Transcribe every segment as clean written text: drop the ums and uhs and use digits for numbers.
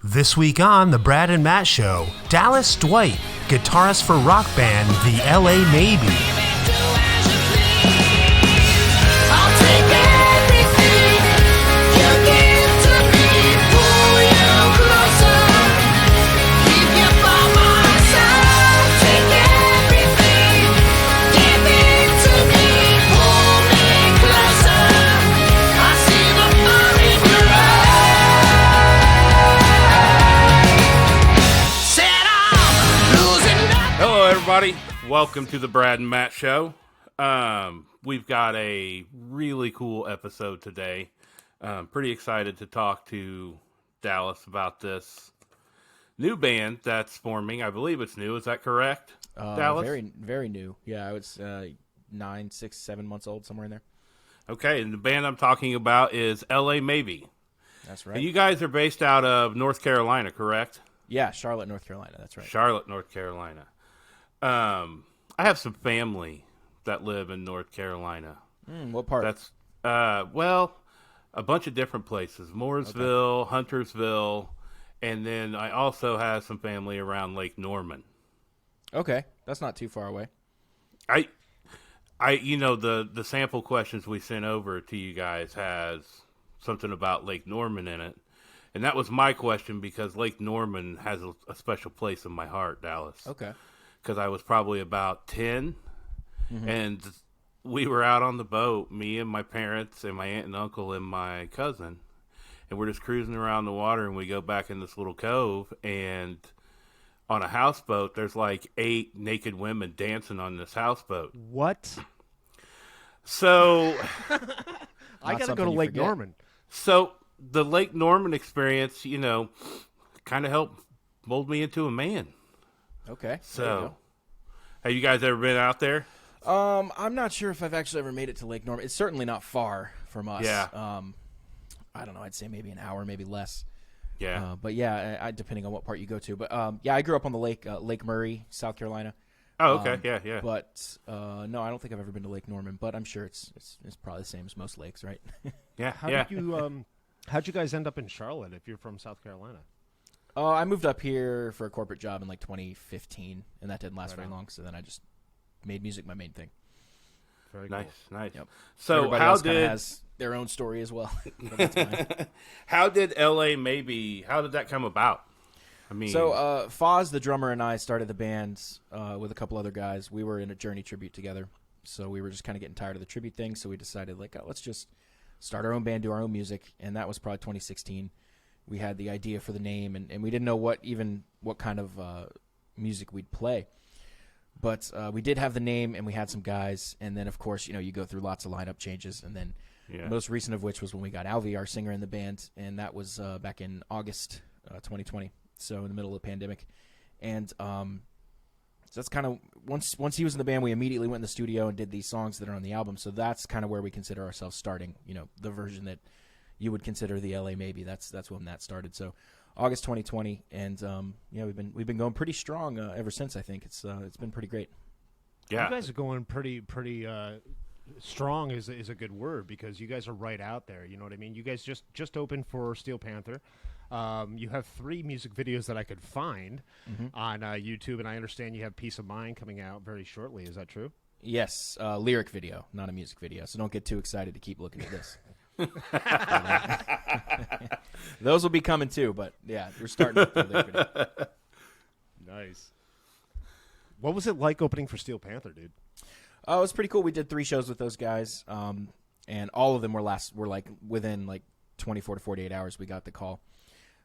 This week on The Brad and Matt Show, Dallas Dwight, guitarist for rock band The LA Maybe. Welcome to the Brad and Matt Show. We've got a really cool episode today. Pretty excited to talk to Dallas about this new band that's forming. I believe it's new. Is that correct, Dallas? Very, very new. Yeah, it's 9, 6, 7 months old, somewhere in there. Okay, and the band I'm talking about is LA Maybe. That's right. And you guys are based out of North Carolina, correct? Yeah, Charlotte, North Carolina. That's right. Charlotte, North Carolina. I have some family that live in North Carolina. What part? That's well, a bunch of different places: Mooresville, okay. Huntersville, and then I also have some family around Lake Norman. Okay, that's not too far away. You know, the sample questions we sent over to you guys has something about Lake Norman in it, and that was my question because Lake Norman has a special place in my heart, Dallas. Okay. Because I was probably about 10, and we were out on the boat, me and my parents and my aunt and uncle and my cousin, and we're just cruising around the water, and we go back in this little cove, and on a houseboat, there's like 8 naked women dancing on this houseboat. What? So I got to go to Lake Norman. So the Lake Norman experience, you know, kind of helped mold me into a man. Okay. So, have you guys ever been out there? I'm not sure if I've actually ever made it to Lake Norman. It's certainly not far from us. Yeah. I don't know. I'd say maybe an hour, maybe less. Yeah. But yeah, depending on what part you go to. But yeah, I grew up on the lake, Lake Murray, South Carolina. Oh, okay. Yeah. But no, I don't think I've ever been to Lake Norman. But I'm sure it's probably the same as most lakes, right? Yeah. How'd you guys end up in Charlotte if you're from South Carolina? I moved up here for a corporate job in like 2015, and that didn't last very long. So then I just made music my main thing. Very nice. Yep. So everybody else kind of has their own story as well. How did LA Maybe? How did that come about? I mean, so Foz, the drummer, and I started the band with a couple other guys. We were in a Journey tribute together, so we were just kind of getting tired of the tribute thing. So we decided, like, let's just start our own band, do our own music, and that was probably 2016. We had the idea for the name, and we didn't know what kind of music we'd play. But we did have the name, and we had some guys. And then, of course, you go through lots of lineup changes. And then most recent of which was when we got Alvi, our singer, in the band. And that was back in August 2020, so in the middle of the pandemic. And so that's kind of, once he was in the band, we immediately went in the studio and did these songs that are on the album. So that's kind of where we consider ourselves starting, the version that you would consider the LA Maybe. That's when that started. So August 2020, and we've been going pretty strong ever since. I think it's been pretty great. Yeah, you guys are going pretty strong is a good word, because you guys are right out there. You know what I mean? You guys just opened for Steel Panther. You have 3 music videos that I could find on YouTube, and I understand you have Peace of Mind coming out very shortly. Is that true? Yes, lyric video, not a music video. So don't get too excited to keep looking at this. Those will be coming too, but yeah, we're starting with the lyric video. Nice. What was it like opening for Steel Panther, dude? It was pretty cool. We did 3 shows with those guys, and all of them were like within like 24 to 48 hours. We got the call.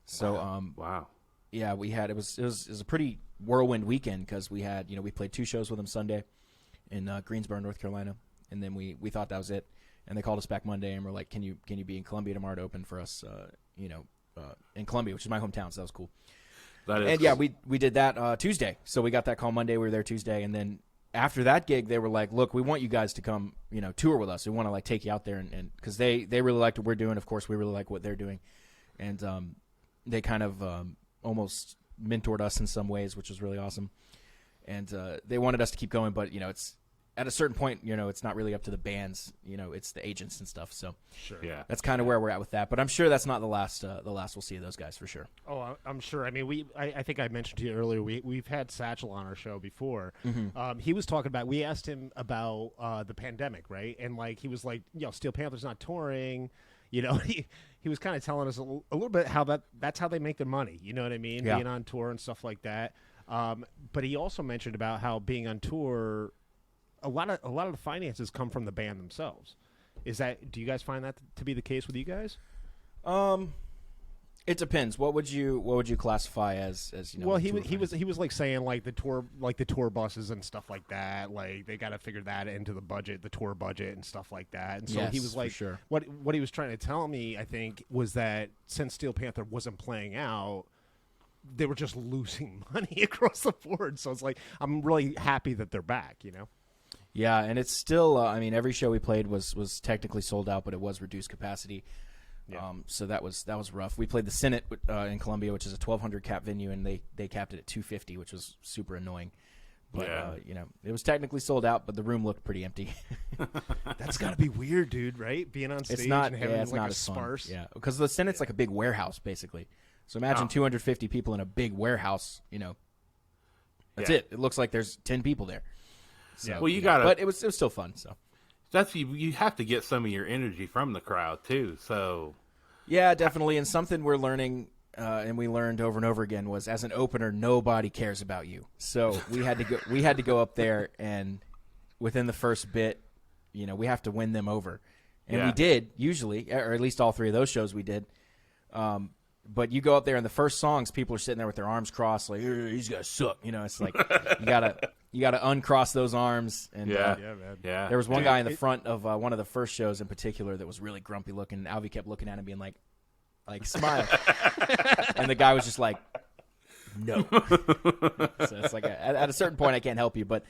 So wow. Yeah, we had it was a pretty whirlwind weekend, because we had we played 2 shows with them Sunday in Greensboro, North Carolina, and then we thought that was it. And they called us back Monday and were like, "Can you be in Columbia tomorrow to open for us?" In Columbia, which is my hometown, so that was cool. Yeah, we did that Tuesday. So we got that call Monday. We were there Tuesday, and then after that gig, they were like, "Look, we want you guys to come, tour with us. We want to like take you out there," and because they really liked what we're doing. Of course, we really like what they're doing, and they kind of almost mentored us in some ways, which was really awesome. And they wanted us to keep going, but it's at a certain point, it's not really up to the bands. It's the agents and stuff. So Sure. Yeah. that's kind of where we're at with that. But I'm sure that's not the last we'll see of those guys for sure. Oh, I'm sure. I mean, I think I mentioned to you earlier, we've had Satchel on our show before. He was talking about, we asked him about the pandemic, right? And he was like, Steel Panther's not touring. He was kind of telling us a little bit how that's how they make their money. You know what I mean? Yeah. Being on tour and stuff like that. But he also mentioned about how being on tour, a lot of the finances come from the band themselves. Do you guys find that to be the case with you guys? It depends. What would you classify as Well, he was like saying the tour buses and stuff like that. They got to figure that into the budget, the tour budget and stuff like that. And so Yes, he was like, for sure. What he was trying to tell me, I think, was that since Steel Panther wasn't playing out, they were just losing money across the board. So it's I'm really happy that they're back. Yeah, and it's still. Every show we played was technically sold out, but it was reduced capacity. Yeah. So that was rough. We played the Senate in Columbia, which is a 1,200 cap venue, and they capped it at 250, which was super annoying. But it was technically sold out, but the room looked pretty empty. That's got to be weird, dude. Right? Being on stage It's not. and having It's not a as sparse. fun. Yeah, because the Senate's like a big warehouse, basically. So imagine 250 people in a big warehouse. That's it. It looks like there's 10 people there. So, Well, you gotta. But it was still fun. So That's you have to get some of your energy from the crowd too. So yeah, definitely. And something we're learning, and we learned over and over again, was as an opener, nobody cares about you. So we had to go up there, and within the first bit, we have to win them over, and we did usually, or at least all three of those shows we did. But you go up there, and the first songs, people are sitting there with their arms crossed, like these guys suck. It's like you gotta uncross those arms. And Yeah, man. yeah, there was one guy in the front of one of the first shows in particular that was really grumpy looking. And Alvi kept looking at him, being like smile, and the guy was just like, no. So it's like at a certain point, I can't help you, but.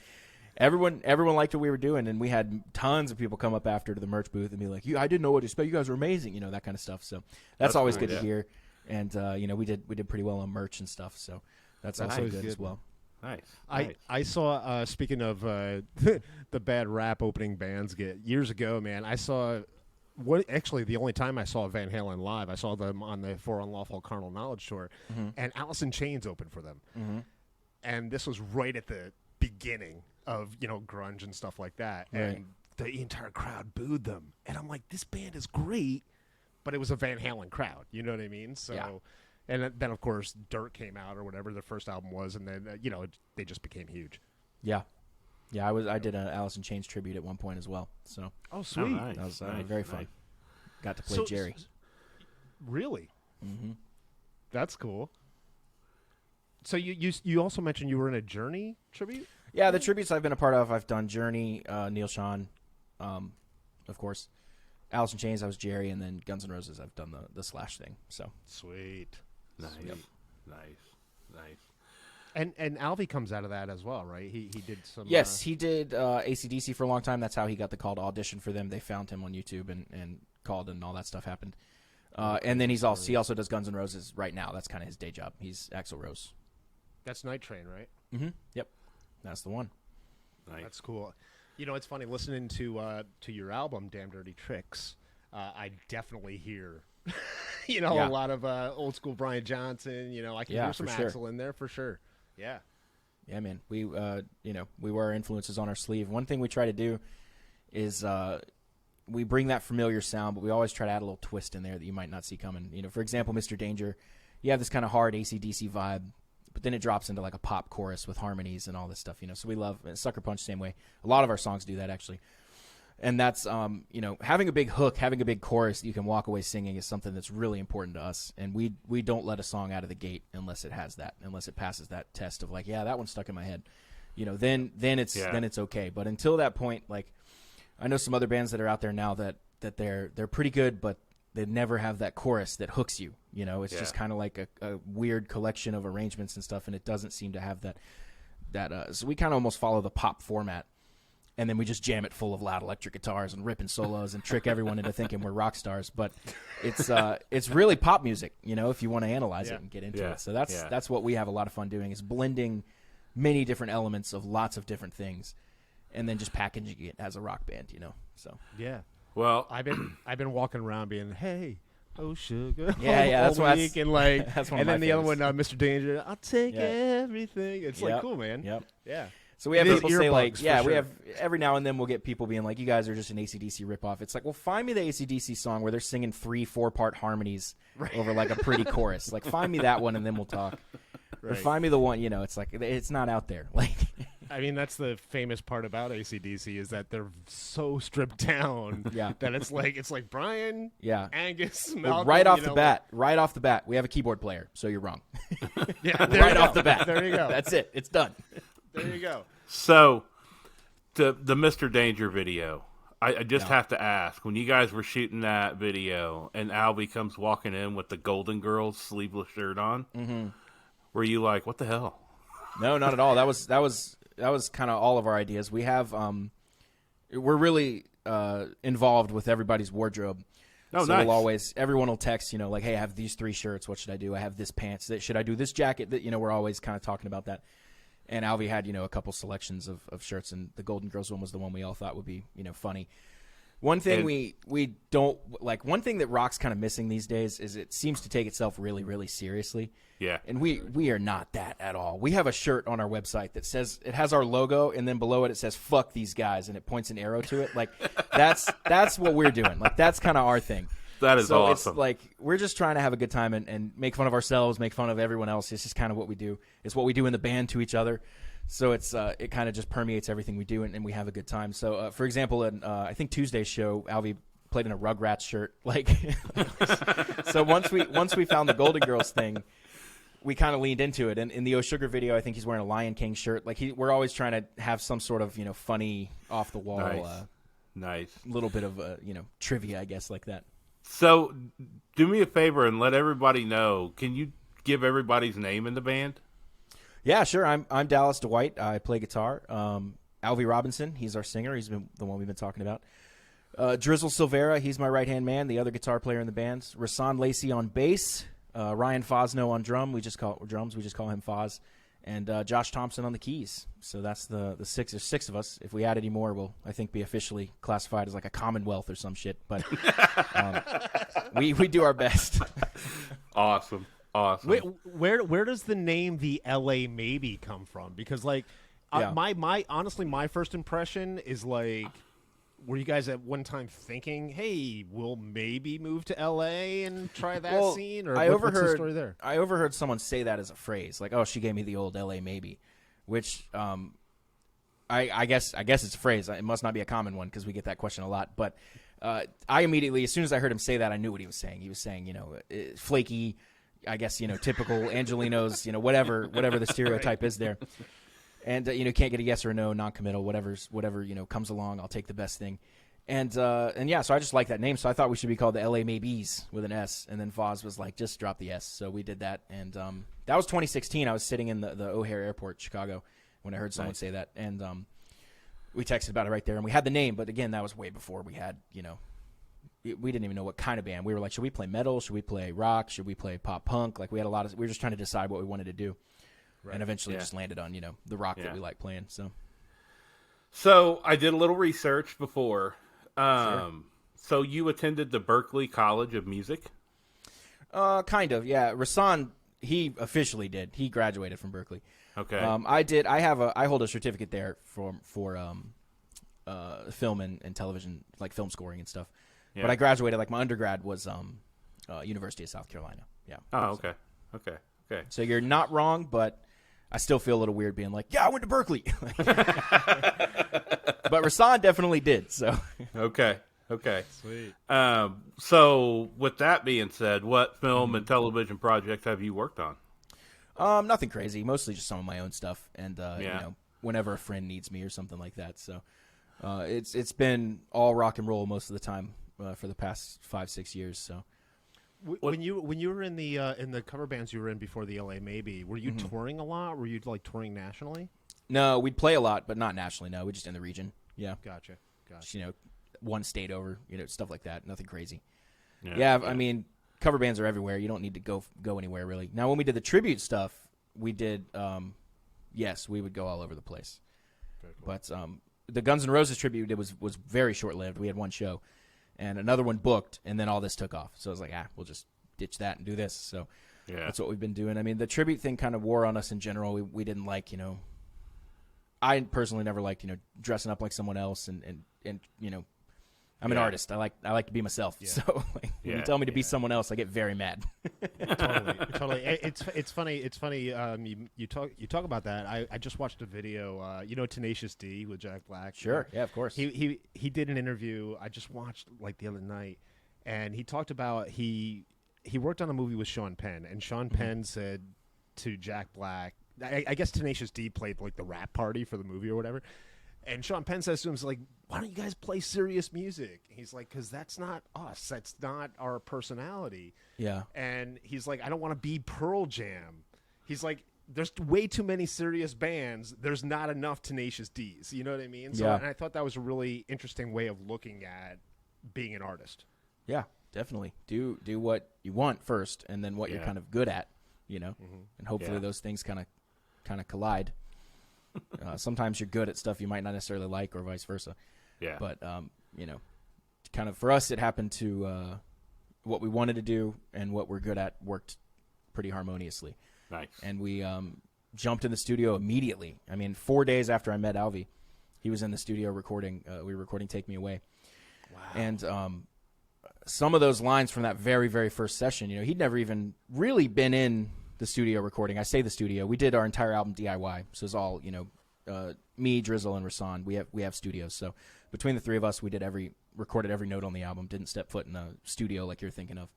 Everyone liked what we were doing, and we had tons of people come up after to the merch booth and be like, I didn't know what to expect. You guys were amazing, that kind of stuff. So that's always cool, good to hear. And we did pretty well on merch and stuff. So that's also always good good. as well. Nice. I saw, speaking of the bad rap opening bands get years ago, man, I saw the only time I saw Van Halen live, I saw them on the For Unlawful Carnal Knowledge tour, and Alice in Chains opened for them. And this was right at the beginning of grunge and stuff like that, and the entire crowd booed them, and I'm like, this band is great, but it was a Van Halen crowd, you know what I mean? So and then of course Dirt came out, or whatever their first album was, and then they just became huge. Yeah I did an Alice in Chains tribute at one point as well, so Sweet. Nice. that was Nice. very fun. Nice. Got to play Jerry. Really? That's cool. So you also mentioned you were in a Journey tribute? Yeah, the tributes I've been a part of, I've done Journey, Neil Schon, of course. Alice in Chains, I was Jerry, and then Guns N' Roses, I've done the Slash thing. So Sweet. Nice. Sweet. Nice. And Alvi comes out of that as well, right? He did some. yes, he did AC/DC for a long time. That's how he got the call to audition for them. They found him on YouTube and called, and all that stuff happened. And then he also does Guns N' Roses right now. That's kind of his day job. He's Axl Rose. That's Night Train, right? Yep, that's the one. Nice. That's cool. It's funny listening to your album, Damn Dirty Tricks. I definitely hear, a lot of old school Brian Johnson. I can hear some for sure. Axl in there for sure. Yeah. Yeah, man. We we wear our influences on our sleeve. One thing we try to do is we bring that familiar sound, but we always try to add a little twist in there that you might not see coming. For example, Mr. Danger, you have this kind of hard AC/DC vibe, but then it drops into like a pop chorus with harmonies and all this stuff. So we love Sucker Punch same way. A lot of our songs do that actually. And that's, having a big hook, having a big chorus that you can walk away singing is something that's really important to us. And we don't let a song out of the gate unless it has that, unless it passes that test of like, yeah, that one's stuck in my head. Then it's okay. But until that point, like I know some other bands that are out there now that they're pretty good, but they never have that chorus that hooks you. It's just kind of like a weird collection of arrangements and stuff, and it doesn't seem to have that. So we kind of almost follow the pop format. And then we just jam it full of loud electric guitars and ripping solos and trick everyone into thinking we're rock stars. But it's really pop music, if you want to analyze it and get into it. So that's what we have a lot of fun doing, is blending many different elements of lots of different things and then just packaging it as a rock band, So Yeah. Well, I've been walking around being, hey, oh sugar. Yeah, all that's what week, and like, that's one and of then my the other one, favorites. Mr. Danger. I'll take Yeah. everything. It's like Yep. cool, man. Yep. Yeah. So we have It is people say like, earbuds, yeah, for we sure. have every now and then we'll get people being like, you guys are just an AC/DC ripoff. It's like, well, find me the AC/DC song where they're singing 3-4 part harmonies over like a pretty chorus. Like, find me that one and then we'll talk. Or Right. find me the one, it's like it's not out there. Like, I mean, that's the famous part about AC/DC is that they're so stripped down Yeah. that it's like Brian, yeah. Angus, Well, Malcolm, right off you the know, bat, we have a keyboard player, so you're wrong. Yeah, Right off the bat. There you go. That's it. It's done. There you go. so the Mr. Danger video. I just Yeah. have to ask, when you guys were shooting that video and Alvi comes walking in with the Golden Girls sleeveless shirt on, were you like, what the hell? No, not at all. That was kind of all of our ideas. We have we're really involved with everybody's wardrobe. Oh, So nice. everyone will text, like, hey, I have these 3 shirts. What should I do? I have this pants. Should I do this jacket? That we're always kind of talking about that. And Alvi had, a couple selections of shirts, and the Golden Girls one was the one we all thought would be, funny. One thing And- we don't like. One thing that rock's kind of missing these days is it seems to take itself really, really seriously. Yeah. And we are not that at all. We have a shirt on our website that says it has our logo, and then below it says "fuck these guys," and it points an arrow to it. Like that's what we're doing. Like that's kind of our thing. That is So awesome. it's like we're just trying to have a good time and make fun of ourselves, make fun of everyone else. It's just kind of what we do. It's what we do in the band to each other. So it's it kind of just permeates everything we do, and we have a good time. So for example, in I think Tuesday's show, Alvi played in a Rugrats shirt. Like, so once we found the Golden Girls thing, we kind of leaned into it. And in the Oh Sugar video, I think he's wearing a Lion King shirt. Like we're always trying to have some sort of funny off the wall, Nice. little bit of trivia, I guess, like that. So, do me a favor and let everybody know. Can you give everybody's name in the band? Yeah, sure. I'm Dallas Dwight. I play guitar. Alvi Robinson, he's our singer. He's been the one we've been talking about. Drizzle Silvera, he's my right-hand man, the other guitar player in the band. Rasan Lacey on bass. Ryan Fosno on drums. We just call him Foz. And Josh Thompson on the keys. So that's the 6. There's 6 of us. If we add any more, we'll, I think, be officially classified as like a Commonwealth or some shit. But we do our best. Awesome. Wait, where does the name the LA Maybe come from? Because like Yeah. my honestly my first impression is like, were you guys at one time thinking, hey, we'll maybe move to LA and try that scene? Or what's the story there? I overheard someone say that as a phrase, like, "Oh, she gave me the old LA maybe," which I guess it's a phrase. It must not be a common one because we get that question a lot. But I immediately, as soon as I heard him say that, I knew what he was saying. He was saying, flaky. I guess typical Angelinos. Whatever the stereotype is there. And can't get a yes or a no, non-committal, whatever comes along. I'll take the best thing, and yeah. So I just like that name. So I thought we should be called the LA Maybes with an S. And then Foz was like, just drop the S. So we did that, and that was 2016. I was sitting in the O'Hare Airport, Chicago, when I heard someone say that, and we texted about it right there, and we had the name. But again, that was way before we had we didn't even know what kind of band. We were like, should we play metal? Should we play rock? Should we play pop punk? Like we had we were just trying to decide what we wanted to do. Right. And eventually just landed on, the rock that we like playing. So I did a little research before. Sure. So you attended the Berklee College of Music? Kind of, yeah. Rasan, he officially did. He graduated from Berklee. Okay. I did. I hold a certificate there for film and television, like film scoring and stuff. Yeah. But I graduated, like my undergrad was University of South Carolina. Yeah. Oh, okay. Okay. So you're not wrong, but I still feel a little weird being like, yeah, I went to Berklee. But Rasan definitely did. So Okay. Sweet. So with that being said, what film and television projects have you worked on? nothing crazy. Mostly just some of my own stuff, and Yeah. whenever a friend needs me or something like that. So it's been all rock and roll most of the time for the past 5-6 years. So. When you were in the cover bands you were in before the LA Maybe, were you touring a lot? Were you like touring nationally? No, we'd play a lot, but not nationally. No, we just in the region. Yeah, Gotcha. just, one state over. stuff like that. Nothing crazy. Yeah. Yeah, I mean, cover bands are everywhere. You don't need to go anywhere really. Now, when we did the tribute stuff, we did. Yes, we would go all over the place. Very cool. But the Guns N' Roses tribute we did was very short lived. We had one show, and another one booked, and then all this took off. So I was like, we'll just ditch that and do this. So that's what we've been doing. I mean, the tribute thing kind of wore on us in general. We didn't like, I personally never liked, dressing up like someone else and I'm an artist. I like to be myself. Yeah. So when you tell me to be someone else, I get very mad. Totally. It's funny. It's funny. You talk about that. I just watched a video. Tenacious D with Jack Black. Sure. Yeah, of course. He did an interview I just watched the other night, and he talked about he worked on a movie with Sean Penn, and Sean Penn said to Jack Black, I guess Tenacious D played the rap party for the movie or whatever. And Sean Penn says to him, why don't you guys play serious music? He's like, because that's not us. That's not our personality. Yeah. And he's like, I don't want to be Pearl Jam. He's like, there's way too many serious bands. There's not enough Tenacious Ds. You know what I mean? So, and I thought that was a really interesting way of looking at being an artist. Yeah, definitely. Do what you want first, and then what you're kind of good at, and hopefully those things kind of collide. Sometimes you're good at stuff you might not necessarily like, or vice versa. Yeah. But kind of for us, it happened to what we wanted to do and what we're good at worked pretty harmoniously. Nice. And we jumped in the studio immediately. I mean, 4 days after I met Alvi, he was in the studio recording. We were recording "Take Me Away." Wow. And some of those lines from that very, very first session, he'd never even really been in the studio recording. I say the studio. We did our entire album DIY, so it's all me, Drizzle, and Rasan. We have studios, so between the three of us, we recorded every note on the album. Didn't step foot in a studio like you're thinking of.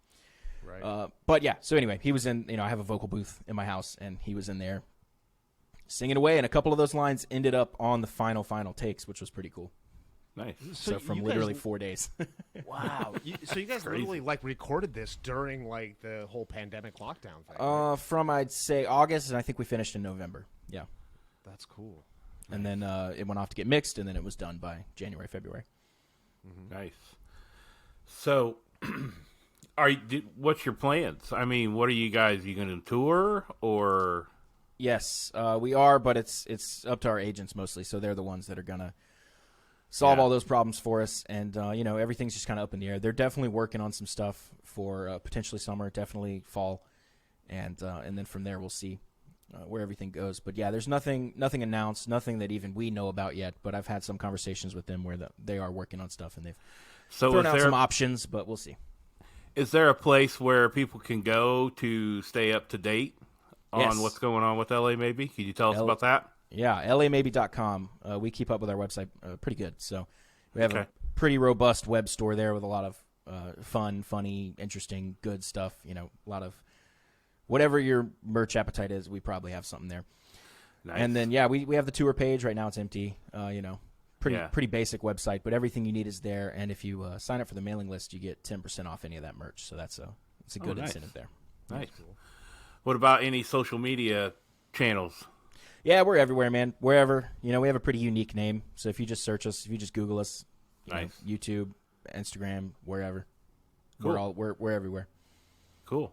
Right. But yeah. So anyway, he was in. I have a vocal booth in my house, and he was in there singing away. And a couple of those lines ended up on the final takes, which was pretty cool. Nice. So from literally 4 days. Wow. So you guys literally recorded this during the whole pandemic lockdown thing. Right? From I'd say August, and I think we finished in November. Yeah. That's cool. And then it went off to get mixed, and then it was done by January, February. Mm-hmm. Nice. So, what's your plans? I mean, what are you guys? Are you going to tour or? Yes, we are, but it's up to our agents mostly. So they're the ones that are gonna solve all those problems for us, and everything's just kind of up in the air. They're definitely working on some stuff for potentially summer, definitely fall, and then from there we'll see where everything goes. But yeah, there's nothing announced, nothing that even we know about yet. But I've had some conversations with them where they are working on stuff, and they've thrown out some options, but we'll see. Is there a place where people can go to stay up to date on what's going on with LA Maybe? Can you tell us about that? Yeah, lamaybe.com. We keep up with our website pretty good. So we have a pretty robust web store there with a lot of funny, interesting, good stuff. A lot of whatever your merch appetite is, we probably have something there. Nice. And then, we have the tour page. Right now it's empty. Pretty basic website, but everything you need is there. And if you sign up for the mailing list, you get 10% off any of that merch. So it's a good incentive there. Nice. Cool. What about any social media channels? Yeah, we're everywhere, man. Wherever. We have a pretty unique name. So if you just search us, if you just Google us, YouTube, Instagram, wherever. Cool. We're everywhere. Cool.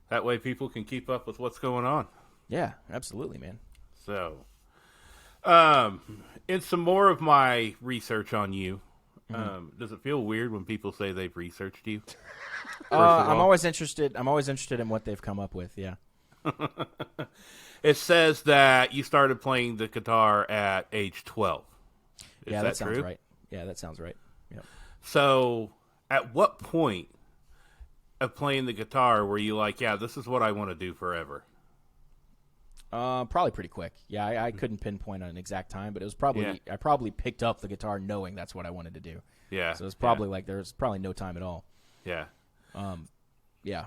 That way people can keep up with what's going on. Yeah, absolutely, man. So, in some more of my research on you, does it feel weird when people say they've researched you? I'm always interested in what they've come up with, yeah. It says that you started playing the guitar at age 12. Is that sounds true? right. Yeah, that sounds right. Yep. So, at what point of playing the guitar were you like, yeah, this is what I want to do forever? Probably pretty quick. Yeah, I couldn't pinpoint an exact time, but it was probably I probably picked up the guitar knowing that's what I wanted to do. Yeah. So it was probably there was probably no time at all. Yeah.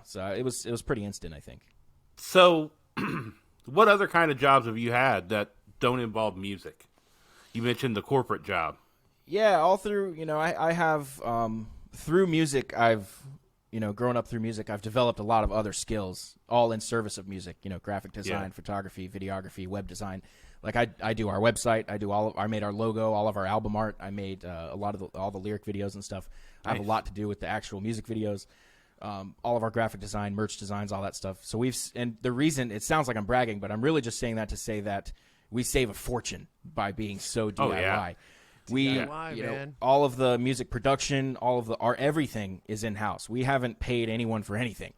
So it was pretty instant, I think. So, what other kind of jobs have you had that don't involve music? You mentioned the corporate job. Yeah, all through, I have, through music, I've, growing up through music, I've developed a lot of other skills, all in service of music, graphic design, photography, videography, web design. Like I do our website, I made our logo, all of our album art, I made a lot of all the lyric videos and stuff. Nice. I have a lot to do with the actual music videos. All of our graphic design, merch designs, all that stuff. So and the reason, it sounds like I'm bragging, but I'm really just saying that to say that we save a fortune by being so DIY. We, DIY, you know, man. all of the music production, all of the art, everything is in house. We haven't paid anyone for anything,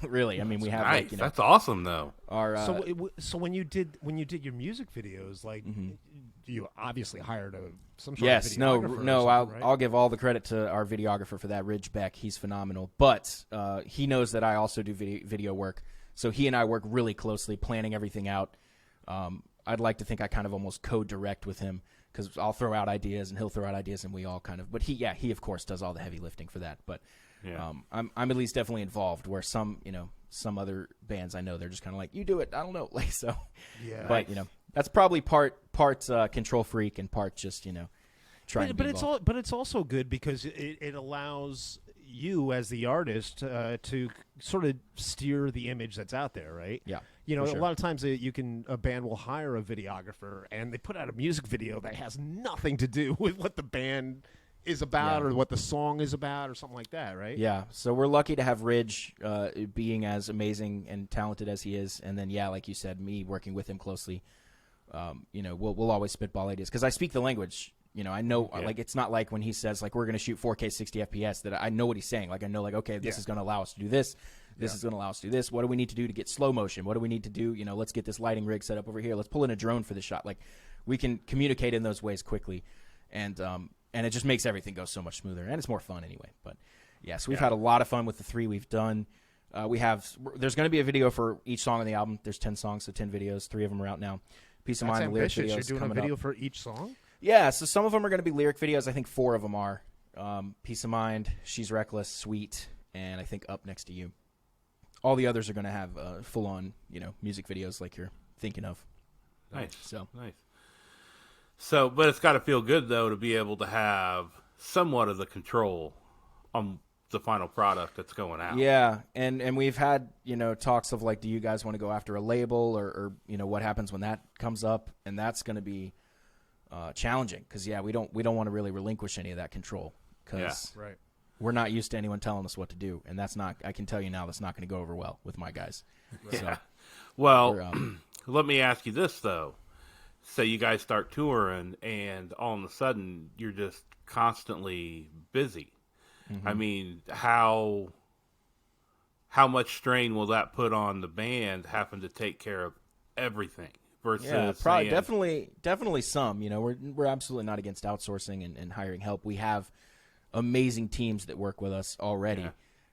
really. I mean, we have Nice. like, you know, That's awesome, though. our So when you did your music videos, like you obviously hired some sort yes, of no, videographer or no. something, right? I'll give all the credit to our videographer for that, Ridge Beck. He's phenomenal. But he knows that I also do video work, so he and I work really closely, planning everything out. I'd like to think I kind of almost co-direct with him because I'll throw out ideas and he'll throw out ideas, and we all kind of. But he of course does all the heavy lifting for that. But I'm at least definitely involved. Where some other bands I know, they're just kind of like, you do it. I don't know, like so. Yeah. But that's probably part control freak and part just trying to be involved. But it's also good because it allows you as the artist to sort of steer the image that's out there, right? Yeah. A sure. lot of times a band will hire a videographer and they put out a music video that has nothing to do with what the band is about or what the song is about or something like that, right? Yeah. So we're lucky to have Ridge being as amazing and talented as he is, and then like you said, me working with him closely. We'll always spitball ideas because I speak the language. I know, like, it's not like when he says, like, we're going to shoot 4K 60 FPS that I know what he's saying. Like, I know, like, okay, this is going to allow us to do this. This is going to allow us to do this. What do we need to do to get slow motion? What do we need to do? Let's get this lighting rig set up over here. Let's pull in a drone for the shot. Like, we can communicate in those ways quickly. And it just makes everything go so much smoother. And it's more fun anyway. But, so we've had a lot of fun with the 3 we've done. There's going to be a video for each song on the album. There's 10 songs, so 10 videos. 3 of them are out now. Peace of Mind, the lyric videos. You're doing a video for each song? Yeah, so some of them are going to be lyric videos. I think 4 of them are. Peace of Mind, She's Reckless, Sweet, and I think Up Next to You. All the others are going to have full-on, music videos like you're thinking of. Nice. Nice. So, but it's got to feel good, though, to be able to have somewhat of the control on the final product that's going out. Yeah, and we've had, talks of, like, do you guys want to go after a label or what happens when that comes up? And that's going to be challenging because, we don't want to really relinquish any of that control because right. We're not used to anyone telling us what to do. And that's not, I can tell you now, that's not going to go over well with my guys. Yeah. So, well, let me ask you this, though. Say you guys start touring and all of a sudden you're just constantly busy. Mm-hmm. I mean, how much strain will that put on the band having to take care of everything versus probably definitely some. We're absolutely not against outsourcing and hiring help. We have amazing teams that work with us already. Yeah.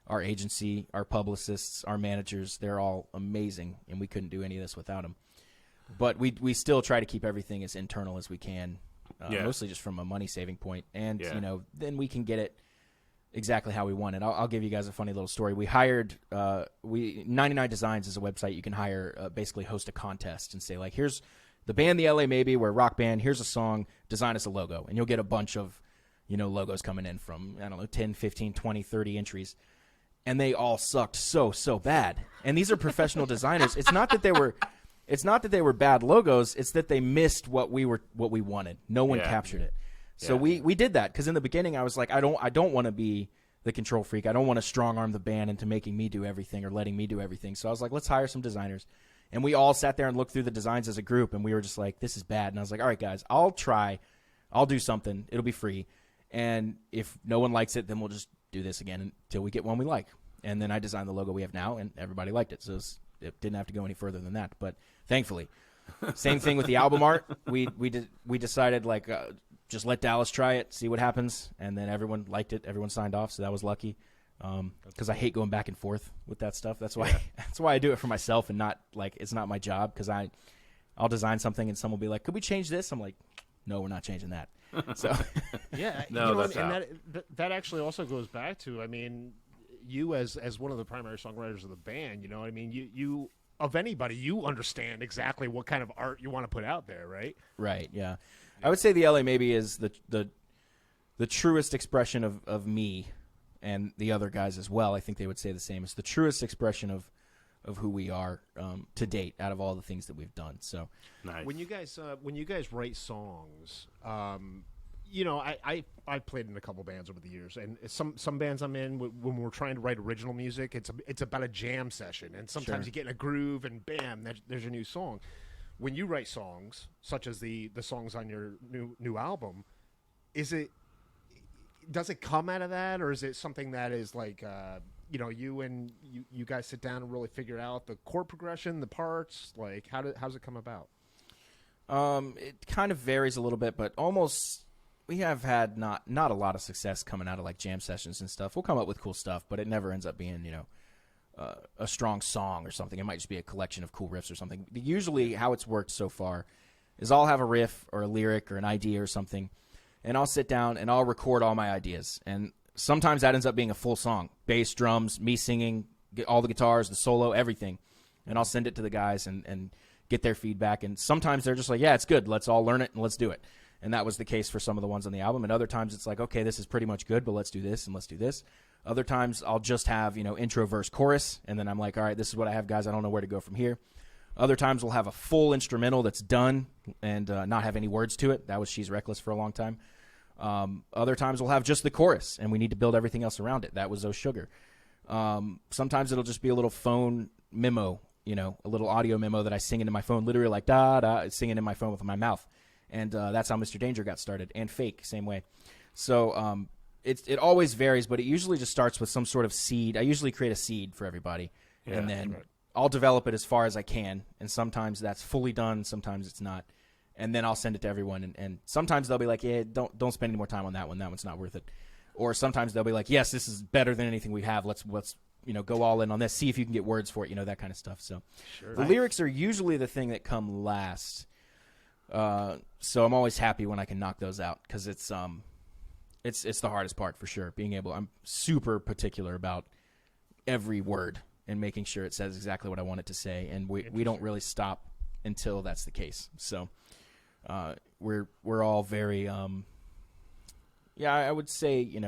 Our agency, our publicists, our managers, they're all amazing, and we couldn't do any of this without them. But we still try to keep everything as internal as we can, mostly just from a money-saving point. And, then we can get it exactly how we want it. I'll give you guys a funny little story. We hired 99 Designs is a website you can hire, basically host a contest and say, like, here's the band The LA Maybe, we're a rock band, here's a song, design us a logo. And you'll get a bunch of, logos coming in from, 10, 15, 20, 30 entries. And they all sucked so bad. And these are professional designers. It's not that they were bad logos, it's that they missed what we wanted. No one captured it. So we did that because in the beginning I was like, I don't want to be the control freak. I don't want to strong arm the band into making me do everything or letting me do everything. So I was like, let's hire some designers. And we all sat there and looked through the designs as a group, and we were just like, this is bad. And I was like, all right, guys, I'll try. I'll do something. It'll be free. And if no one likes it, then we'll just do this again until we get one we like. And then I designed the logo we have now, and everybody liked it. So it didn't have to go any further than that. But thankfully, same thing with the album art. We decided, like, just let Dallas try it, see what happens. And then everyone liked it. Everyone signed off, so that was lucky. Because I hate going back and forth with that stuff. That's why I do it for myself and not, like, it's not my job. Because I'll design something and someone will be like, could we change this? I'm like, no, we're not changing that. So yeah, no, that's and that actually also goes back to, I mean, you as one of the primary songwriters of the band, I mean, you of anybody, you understand exactly what kind of art you want to put out there, right? Right. Yeah. I would say the LA Maybe is the truest expression of me and the other guys as well. I think they would say the same. It's the truest expression of who we are to date out of all the things that we've done. So nice. When you guys write songs, I played in a couple bands over the years, and some bands I'm in, when we're trying to write original music, it's about a jam session, and sometimes you get in a groove, and bam, there's your new song. When you write songs, such as the songs on your new album, does it come out of that, or is it something that is like, you guys sit down and really figure out the chord progression, the parts? Like, how's it come about? It kind of varies a little bit, but almost we have had not a lot of success coming out of like jam sessions and stuff. We'll come up with cool stuff, but it never ends up being, a strong song or something. It might just be a collection of cool riffs or something. Usually how it's worked so far is I'll have a riff or a lyric or an idea or something, and I'll sit down and I'll record all my ideas. And sometimes that ends up being a full song, bass, drums, me singing, all the guitars, the solo, everything. And I'll send it to the guys and get their feedback. And sometimes they're just like, yeah, it's good. Let's all learn it and let's do it. And that was the case for some of the ones on the album. And other times it's like, okay, this is pretty much good, but let's do this and let's do this. Other times I'll just have, intro, verse, chorus. And then I'm like, all right, this is what I have, guys. I don't know where to go from here. Other times we'll have a full instrumental that's done and not have any words to it. That was She's Reckless for a long time. Other times we'll have just the chorus, and we need to build everything else around it. That was Oh Sugar. Sometimes it'll just be a little phone memo, a little audio memo that I sing into my phone, literally like da-da, singing in my phone with my mouth. And that's how Mr. Danger got started. And Fake, same way. So it always varies, but it usually just starts with some sort of seed. I usually create a seed for everybody, and then I'll develop it as far as I can. And sometimes that's fully done, sometimes it's not. And then I'll send it to everyone, and sometimes they'll be like, yeah, don't spend any more time on that one. That one's not worth it. Or sometimes they'll be like, yes, this is better than anything we have. Let's go all in on this. See if you can get words for it, that kind of stuff. So the lyrics are usually the thing that come last. So I'm always happy when I can knock those out because it's the hardest part for sure. I'm super particular about every word and making sure it says exactly what I want it to say, and we don't really stop until that's the case. So. We're all very, I would say,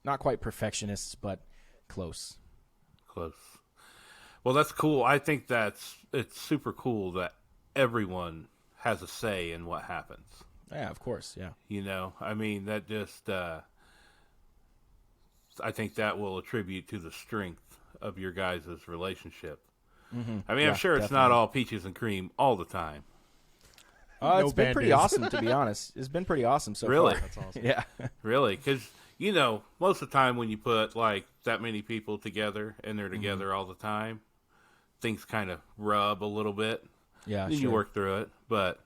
not quite perfectionists, but close. Close. Well, that's cool. I think it's super cool that everyone has a say in what happens. Yeah, of course. Yeah. That just, I think that will attribute to the strength of your guys' relationship. Mm-hmm. I'm sure it's not all peaches and cream all the time. It's been pretty awesome, to be honest. It's been pretty awesome so really? far. That's awesome. Yeah. Really? Because, most of the time when you put, like, that many people together and they're together all the time, things kind of rub a little bit. Yeah, You work through it. But,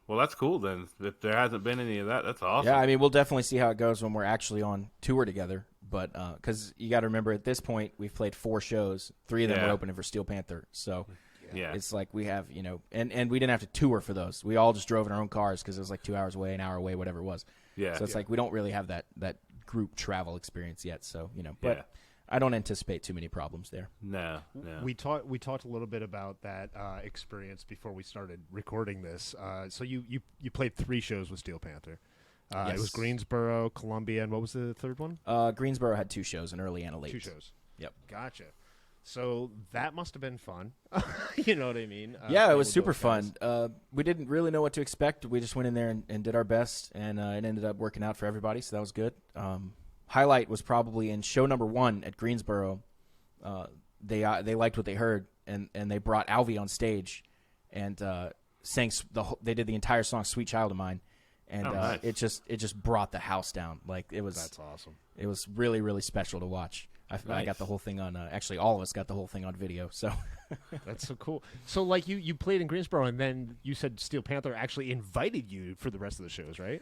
well, that's cool then. If there hasn't been any of that, that's awesome. Yeah, we'll definitely see how it goes when we're actually on tour together. But because you got to remember, at this point, we've played 4 shows. 3 of them were opening for Steel Panther. So... Yeah. It's like we have, and we didn't have to tour for those. We all just drove in our own cars because it was like 2 hours away, an hour away, whatever it was. Yeah. So it's like we don't really have that group travel experience yet. So, but I don't anticipate too many problems there. No. We talked a little bit about that experience before we started recording this. So you played 3 shows with Steel Panther. Yes. It was Greensboro, Columbia, and what was the third one? Greensboro had 2 shows, an early and a late. 2 shows. Yep. Gotcha. So that must have been fun. You know what I mean? Yeah, it was super fun. We didn't really know what to expect. We just went in there and did our best, and it ended up working out for everybody, so that was good. Highlight was probably in show number 1 at Greensboro. They liked what they heard, and they brought Alvi on stage and sang they did the entire song "Sweet Child of Mine," and nice. it just brought the house down. Like it was. That's awesome. It was really, really special to watch. I got the whole thing on. Actually, all of us got the whole thing on video. So that's so cool. So, like, you played in Greensboro, and then you said Steel Panther actually invited you for the rest of the shows, right?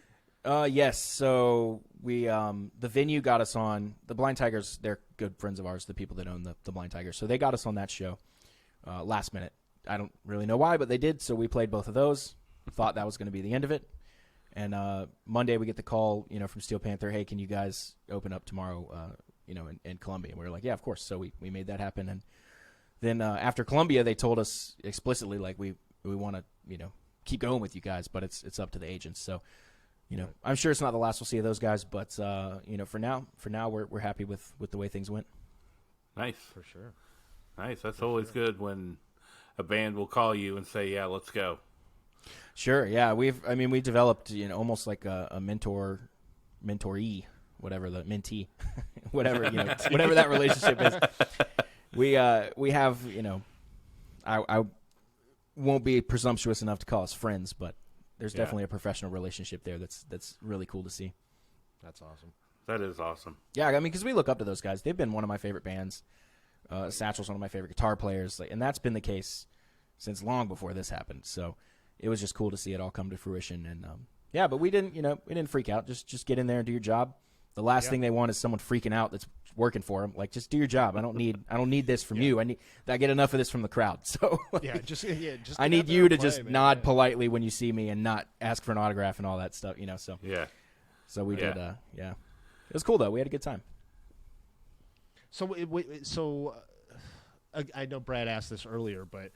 Yes. So we the venue got us on the Blind Tigers. They're good friends of ours, the people that own the Blind Tigers. So they got us on that show last minute. I don't really know why, but they did. So we played both of those. Thought that was going to be the end of it. And Monday we get the call, from Steel Panther. Hey, can you guys open up tomorrow? In Columbia. And we were like, yeah, of course. So we made that happen. And then after Columbia, they told us explicitly, like, we want to, keep going with you guys, but it's up to the agents. So, I'm sure it's not the last we'll see of those guys, but, for now we're happy with the way things went. Nice. For sure. Nice. That's always good when a band will call you and say, yeah, let's go. Sure. Yeah. We developed, almost like a mentoree, whatever the mentee, whatever that relationship is. We have, I won't be presumptuous enough to call us friends, but there's definitely a professional relationship there that's really cool to see. That's awesome. That is awesome. Yeah, I mean, because we look up to those guys. They've been one of my favorite bands. Satchel's one of my favorite guitar players, and that's been the case since long before this happened. So it was just cool to see it all come to fruition. And yeah, but we didn't freak out. Just get in there and do your job. The last thing they want is someone freaking out that's working for them. Like, just do your job. I don't need this from you. I get enough of this from the crowd. So just I need you to just nod politely when you see me and not ask for an autograph and all that stuff. So So we did. It was cool though. We had a good time. So I know Brad asked this earlier, but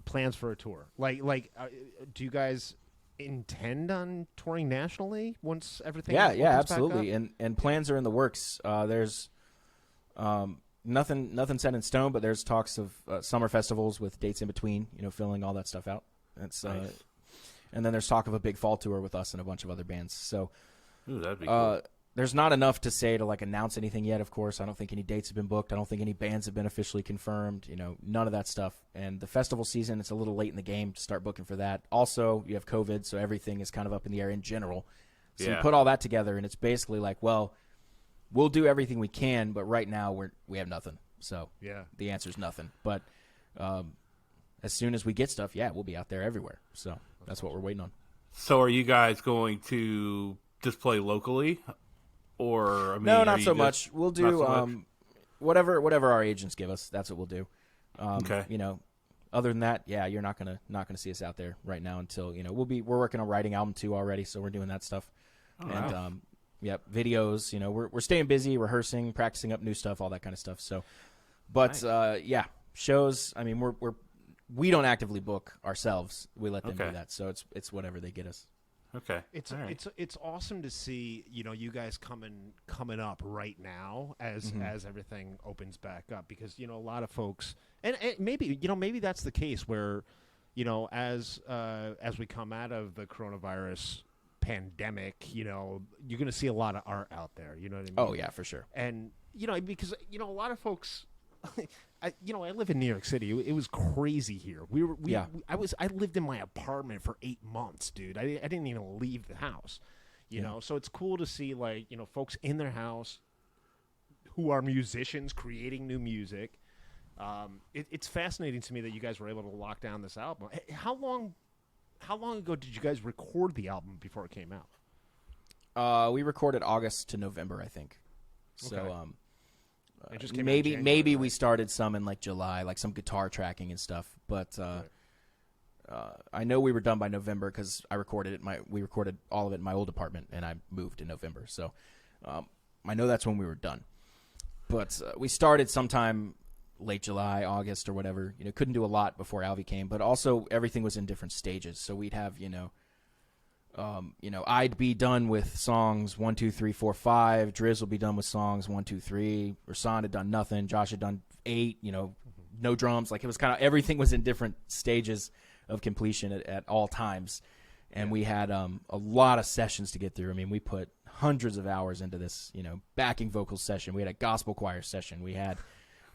plans for a tour, do you guys intend on touring nationally once everything? Yeah, opens absolutely. back up? And plans are in the works. There's nothing set in stone, but there's talks of summer festivals with dates in between. Filling all that stuff out. That's nice. And then there's talk of a big fall tour with us and a bunch of other bands. So Ooh, that'd be cool. There's not enough to say to announce anything yet. Of course, I don't think any dates have been booked. I don't think any bands have been officially confirmed. None of that stuff. And the festival season, it's a little late in the game to start booking for that. Also, you have COVID, so everything is kind of up in the air in general. So you put all that together, and it's basically we'll do everything we can, but right now we have nothing. So the answer is nothing. But as soon as we get stuff, we'll be out there everywhere. So that's what we're waiting on. So are you guys going to just play locally? Or no, not so much. We'll do whatever our agents give us. That's what we'll do. Okay. Other than that, you're not gonna see us out there right now until we're working on writing album 2 already, so we're doing that stuff. Oh, And wow. Videos. We're staying busy, rehearsing, practicing up new stuff, all that kind of stuff. So, but nice. Shows. I mean, we don't actively book ourselves. We let them do Okay. that. So it's whatever they get us. Okay. It's All right. it's awesome to see you guys coming up right now as everything opens back up, because a lot of folks and maybe that's the case where as we come out of the coronavirus pandemic, you're going to see a lot of art out there. You know what I mean? Oh yeah, for sure. And because a lot of folks. I live in New York City. It was crazy here. I lived in my apartment for 8 months, dude. I didn't even leave the house. You know, so it's cool to see folks in their house who are musicians creating new music. It's fascinating to me that you guys were able to lock down this album. How long ago did you guys record the album before it came out? We recorded August to November, I think. So Okay. It just came out in maybe January, we right? started some in July, some guitar tracking and stuff. But I know we were done by November because we recorded all of it in my old apartment, and I moved in November. So I know that's when we were done. But we started sometime late July, August, or whatever. Couldn't do a lot before Alvi came, but also everything was in different stages. So we'd have I'd be done with songs 1, 2, 3, 4, 5. Driz will be done with songs 1, 2, 3. Rasan had done nothing. Josh had done 8. No drums. It was kind of everything was in different stages of completion at all times, and we had a lot of sessions to get through. I mean, we put hundreds of hours into this. Backing vocal session. We had a gospel choir session. We had,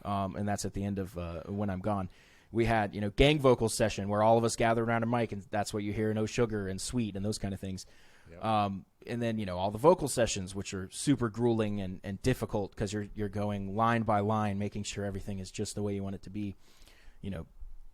and that's at the end of When I'm Gone. We had, gang vocal session where all of us gathered around a mic, and that's what you hear, No Sugar and Sweet and those kind of things. Yep. And then, all the vocal sessions, which are super grueling and difficult because you're going line by line, making sure everything is just the way you want it to be.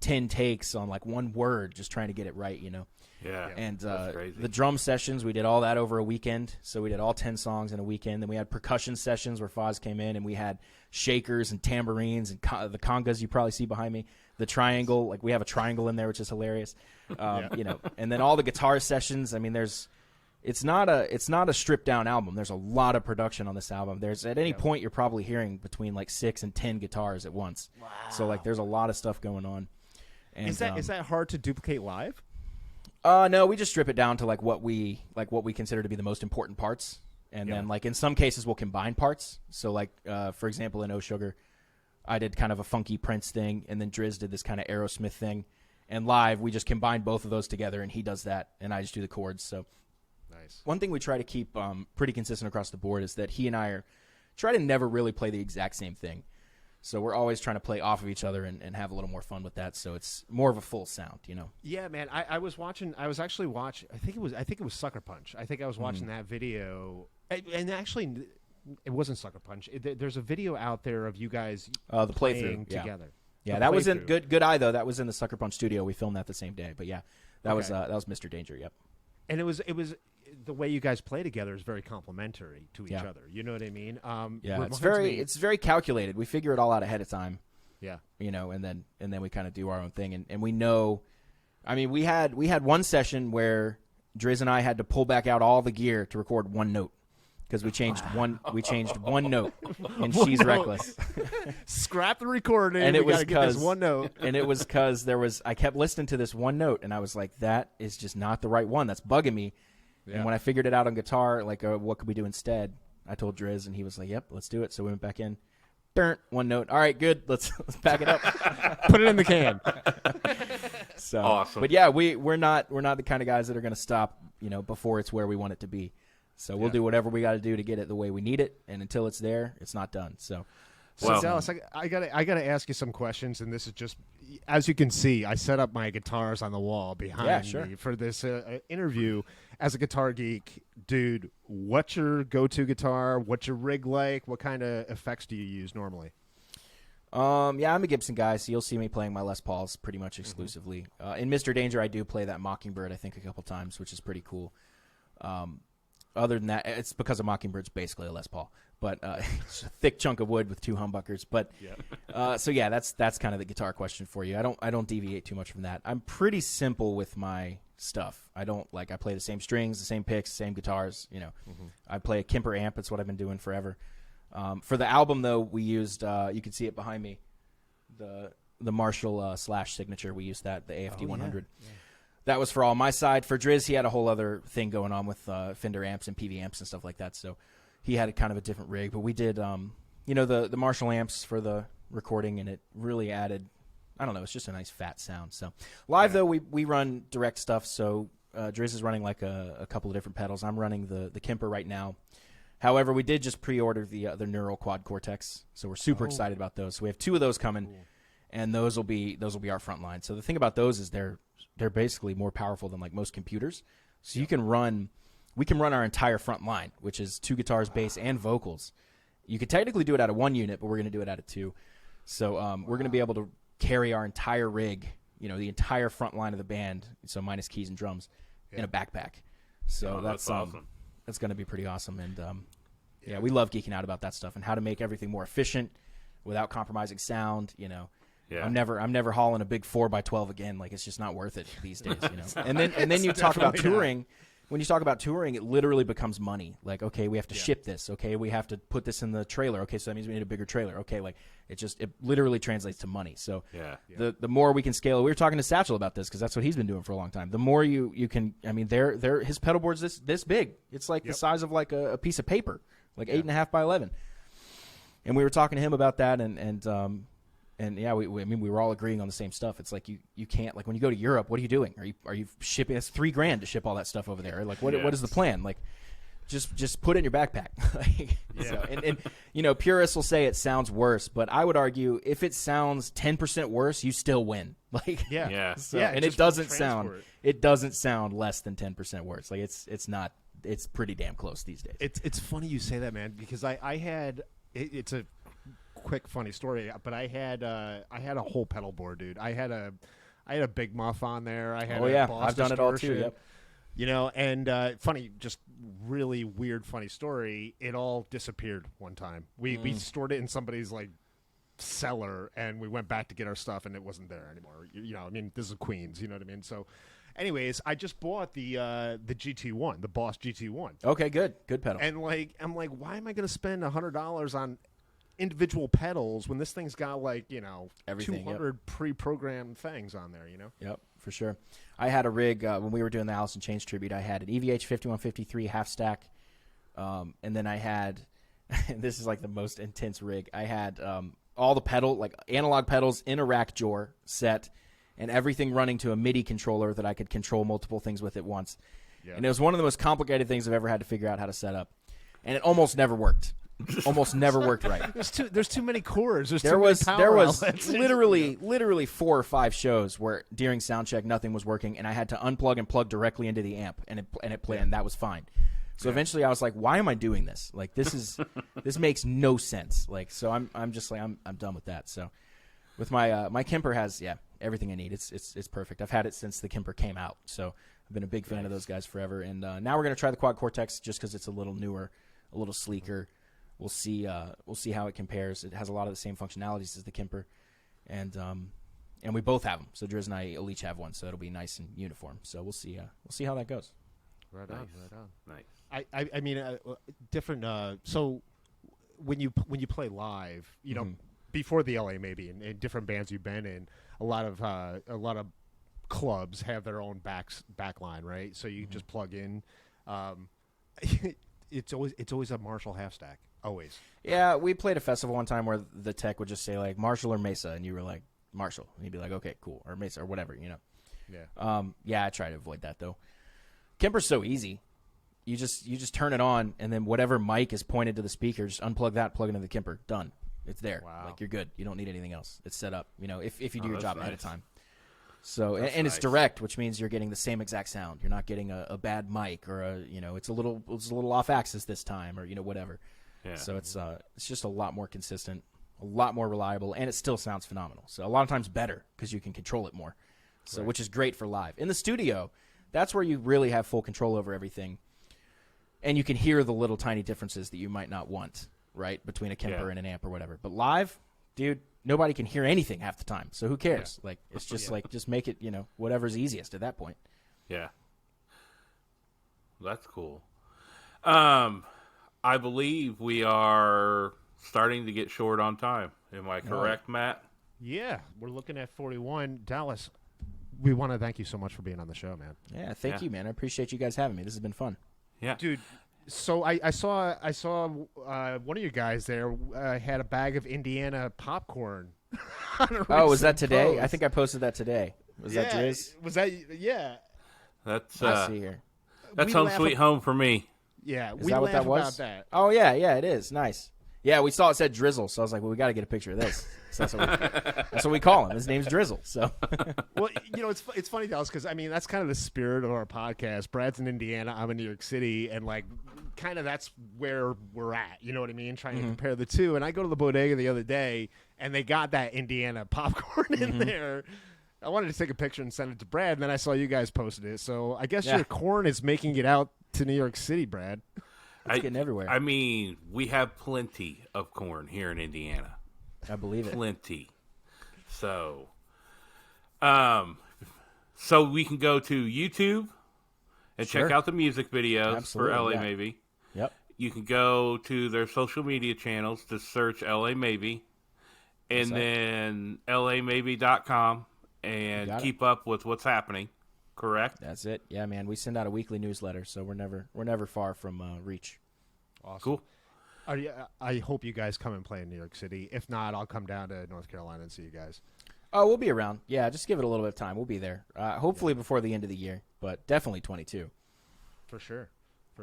10 takes on one word, just trying to get it right, Yeah. And that's crazy. the drum sessions, we did all that over a weekend. So we did all 10 songs in a weekend. Then we had percussion sessions where Foz came in, and we had shakers and tambourines and the congas you probably see behind me. The triangle, we have a triangle in there, which is hilarious. And then all the guitar sessions. I mean, it's not a stripped down album. There's a lot of production on this album. There's at any point you're probably hearing between 6 and 10 guitars at once. Wow. So there's a lot of stuff going on. And, is that hard to duplicate live? No, we just strip it down to what we consider to be the most important parts, and then in some cases we'll combine parts. So for example, in Oh Sugar, I did kind of a funky Prince thing, and then Driz did this kind of Aerosmith thing, and live we just combined both of those together, and he does that, and I just do the chords. So nice. One thing we try to keep pretty consistent across the board is that he and I try to never really play the exact same thing. So we're always trying to play off of each other and have a little more fun with that. So it's more of a full sound, you know. Yeah, man. I was actually watching. I think it was Sucker Punch. I think I was watching that video, and actually, it wasn't Sucker Punch. There's a video out there of you guys the playing playthrough together. Yeah, that was in Good Eye though. That was in the Sucker Punch studio. We filmed that the same day. But yeah, that was Mr. Danger. Yep. And it was the way you guys play together is very complimentary to each other. You know what I mean? Yeah, it's very calculated. We figure it all out ahead of time. Yeah. You know, and then we kind of do our own thing, and we know. I mean, we had one session where Driz and I had to pull back out all the gear to record one note because we changed one note, and She's Reckless. Scrap the recording, and it was because one note. And it was because I kept listening to this one note, and I was like, that is just not the right one. That's bugging me. Yeah. And when I figured it out on guitar, like, what could we do instead? I told Driz, and he was like, "Yep, let's do it." So we went back in. One note. All right, good. Let's back it up. Put it in the can. So awesome. But yeah, we're not the kind of guys that are going to stop, you know, before it's where we want it to be. So we'll do whatever we got to do to get it the way we need it, and until it's there, it's not done. So Dallas, I gotta ask you some questions, and this is just, as you can see, I set up my guitars on the wall behind me for this interview. As a guitar geek, dude, what's your go-to guitar? What's your rig like? What kind of effects do you use normally? Yeah, I'm a Gibson guy, so you'll see me playing my Les Pauls pretty much exclusively. In Mr. Danger, I do play that Mockingbird, I think, a couple times, which is pretty cool. Other than that, it's because a Mockingbird's basically a Les Paul, but it's a thick chunk of wood with two humbuckers. But so yeah, that's kind of the guitar question for you. I don't deviate too much from that. I'm pretty simple with my stuff. I play the same strings, the same picks, same guitars. You know, I play a Kemper amp. That's what I've been doing forever. For the album though, we used you can see it behind me, the Marshall Slash signature. We used that, the AFD 100. Yeah. That was for all my side. For Driz, he had a whole other thing going on with Fender amps and PV amps and stuff like that. So he had a kind of a different rig. But we did, the Marshall amps for the recording, and it really added, I don't know, it's just a nice fat sound. So live, though, we run direct stuff. So Driz is running like a couple of different pedals. I'm running the Kemper right now. However, we did just pre-order the Neural Quad Cortex. So we're super excited about those. So we have 2 of those coming. Cool. And those will be our front line. So the thing about those is they're basically more powerful than like most computers. So we can run our entire front line, which is 2 guitars, bass, and vocals. You could technically do it out of 1 unit, but we're going to do it out of 2. So we're going to be able to carry our entire rig, you know, the entire front line of the band, so minus keys and drums, in a backpack. So that's awesome. That's going to be pretty awesome. And we love geeking out about that stuff and how to make everything more efficient without compromising sound, you know. Yeah. I'm never hauling a big 4x12 again. Like, it's just not worth it these days, you know. And then you talk about touring. When you talk about touring, it literally becomes money. Like, okay, we have to ship this. Okay, we have to put this in the trailer. Okay, so that means we need a bigger trailer. Okay, like it literally translates to money. So the more we can scale, we were talking to Satchel about this because that's what he's been doing for a long time. The more you can, I mean, his pedal board's this big. It's like the size of like a piece of paper, like 8.5 by 11. And we were talking to him about that, and yeah, we were all agreeing on the same stuff. It's like you can't, like, when you go to Europe, what are you doing? Are you shipping? It's $3,000 to ship all that stuff over there. Like, what is the plan? Like, just put it in your backpack. So, and you know, purists will say it sounds worse, but I would argue if it sounds 10% worse, you still win. Like, and it doesn't sound less than 10% worse. Like, it's pretty damn close these days. It's funny you say that, man, because I had it's a quick funny story, but I had a whole pedal board, dude. I had a Big Muff on there. I had Boss I've done it all too. Yep. You know, and funny, just really weird, funny story. It all disappeared one time. We stored it in somebody's like cellar, and we went back to get our stuff, and it wasn't there anymore. You know, I mean, this is Queens. You know what I mean? So, anyways, I just bought the GT1, the Boss GT1. Okay, good pedal. And like, I'm like, why am I going to spend $100 on individual pedals when this thing's got, like, you know, everything, 200 pre-programmed things on there, you know? Yep, for sure. I had a rig when we were doing the Alice in Chains tribute. I had an EVH 5153 half stack, and then I had this is like the most intense rig. I had all the pedal, like analog pedals in a rack drawer set, and everything running to a MIDI controller that I could control multiple things with at once. Yep. And it was one of the most complicated things I've ever had to figure out how to set up, and it almost never worked. almost never worked right. There's too many chords. There was outlets. literally 4 or 5 shows where during sound check nothing was working, and I had to unplug and plug directly into the amp, and it played, and that was fine. So eventually I was like, why am I doing this? Like, this makes no sense. Like, so I'm just like, I'm done with that. So with my Kemper has everything I need. It's perfect. I've had it since the Kemper came out, so I've been a big fan of those guys forever. And now we're gonna try the Quad Cortex just because it's a little newer, a little sleeker. We'll see how it compares. It has a lot of the same functionalities as the Kemper, and we both have them. So Driz and I will each have one, so it'll be nice and uniform. So we'll see how that goes. Right on. Nice. I mean, different. So when you play live, you know, before the LA maybe, in different bands you've been in, a lot of clubs have their own backline, right? So you just plug in. It's always a Marshall half stack. Always. Yeah, we played a festival one time where the tech would just say like Marshall or Mesa, and you were like Marshall, and you'd be like, okay, cool, or Mesa or whatever, you know. Yeah. I try to avoid that though. Kemper's so easy. You just turn it on, and then whatever mic is pointed to the speaker, just unplug that, plug into the Kemper. Done. It's there. Wow. Like, you're good. You don't need anything else. It's set up. You know, if you do your job ahead of time. So and it's direct, which means you're getting the same exact sound. You're not getting a bad mic or it's a little off axis this time, or whatever. Yeah. So it's just a lot more consistent, a lot more reliable, and it still sounds phenomenal. So a lot of times better because you can control it more. So which is great for live. In the studio, that's where you really have full control over everything, and you can hear the little tiny differences that you might not want, right, between a Kemper and an amp or whatever. But live, dude, nobody can hear anything half the time, so who cares? Like, it's just like, just make it, whatever's easiest at that point. Yeah. That's cool. I believe we are starting to get short on time. Am I correct, Matt? Yeah, we're looking at 41. Dallas, we want to thank you so much for being on the show, man. Yeah, thank you, man. I appreciate you guys having me. This has been fun. Yeah. Dude, so I saw one of you guys there had a bag of Indiana popcorn. Was that today? Post. I think I posted that today. Was that Driz? Was that That's I see here. That's home sweet home for me. Yeah, is that what that was? About that. Oh yeah, it is nice. Yeah, we saw it said Drizzle, so I was like, well, we got to get a picture of this. So that's what we call him. His name's Drizzle. So, well, it's funny, Dallas, because I mean that's kind of the spirit of our podcast. Brad's in Indiana, I'm in New York City, and like, kind of that's where we're at. You know what I mean? Trying to compare the two. And I go to the bodega the other day, and they got that Indiana popcorn in there. I wanted to take a picture and send it to Brad, and then I saw you guys posted it. So I guess your corn is making it out to New York City, Brad. It's getting everywhere. I mean, we have plenty of corn here in Indiana. I believe it. Plenty. So, so we can go to YouTube and check out the music videos for LA Maybe. Yep. You can go to their social media channels to search LA Maybe, and then lamaybe.com and keep up with what's happening. Correct? That's it. Yeah, man. We send out a weekly newsletter, so we're never far from reach. Awesome. Cool. I hope you guys come and play in New York City. If not, I'll come down to North Carolina and see you guys. Oh, we'll be around. Yeah, just give it a little bit of time. We'll be there. Hopefully before the end of the year, but definitely 22. For sure.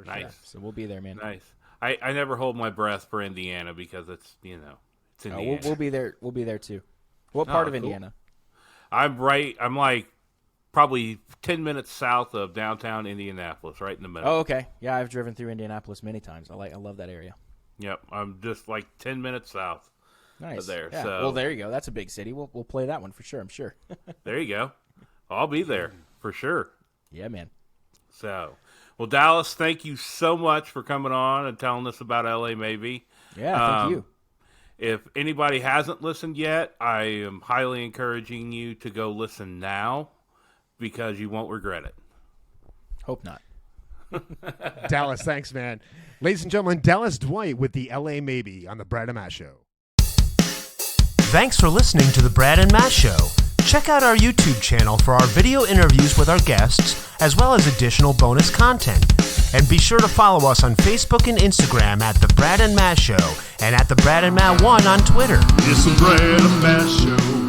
Nice. So we'll be there, man. Nice. I never hold my breath for Indiana because it's it's Indiana. We'll be there. We'll be there too. What part of Indiana? I'm like probably 10 minutes south of downtown Indianapolis, right in the middle. Oh, okay. Yeah, I've driven through Indianapolis many times. I love that area. Yep, I'm just like 10 minutes south of there. Yeah. So, well, there you go. That's a big city. We'll play that one for sure, I'm sure. There you go. I'll be there for sure. Yeah, man. So, well, Dallas, thank you so much for coming on and telling us about LA Maybe. Yeah, thank you. If anybody hasn't listened yet, I am highly encouraging you to go listen now because you won't regret it. Hope not. Dallas, thanks, man. Ladies and gentlemen, Dallas Dwight with the LA Maybe on the Brad and Matt Show. Thanks for listening to the Brad and Matt Show. Check out our YouTube channel for our video interviews with our guests, as well as additional bonus content. And be sure to follow us on Facebook and Instagram at The Brad and Matt Show and at The Brad and Matt 1 on Twitter. It's the Brad and Matt Show.